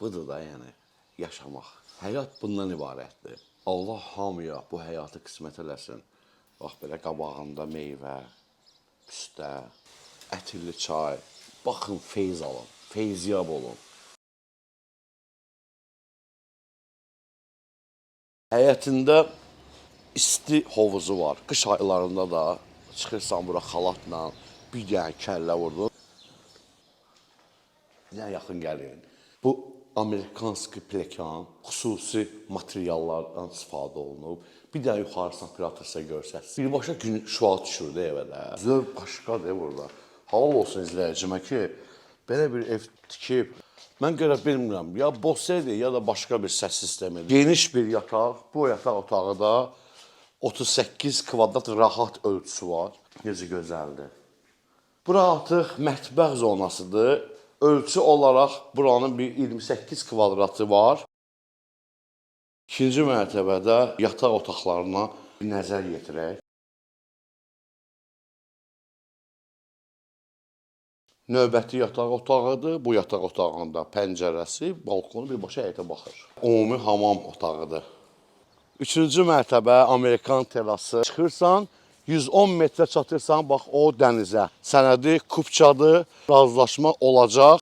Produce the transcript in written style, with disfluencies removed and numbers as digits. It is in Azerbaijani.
Budur da yəni yaşamaq. Həyat bundan ibarətdir. Allah hamıya bu həyatı qismət eləsin. Bax belə qabağında meyvə, püstə, ətirli çay. Baxın, feyz alın, feyziyab olun. Həyətində isti hovuzu var. Qış aylarında da çıxırsan bura xalatla, bir dənə kəllə vurdun. Nə yaxın gəlin. Bu Amerikanski plekan xüsusi materiallardan istifadə olunub. Bir də yuxarısına piratırsa görsəniz. Birbaşa gün şüa düşürdü evə də. Zövq başqadır burada. Halal olsun izləyicimə ki, belə bir ev tikib. Mən görə bilmirəm, ya Bosedi ya da başqa bir səs sistemidir. Geniş bir yataq, bu yataq otağı da 38 kvadrat rahat ölçüsü var. Necə gözəldir. Bura artıq mətbəx zonasıdır. Ölçü olaraq buranın bir 28 kvadratı var. İkinci mərtəbədə yataq otaqlarına bir nəzər yetirək. Növbəti yataq otağıdır. Bu yataq otağında pəncərəsi, balkonu birbaşa həyətə baxır. Ümumi hamam otağıdır. Üçüncü mərtəbə Amerikan terası. Çıxırsan, 110 metrə çatırsan, bax o dənizə. Sənədi Kupçadır, razılaşma olacaq.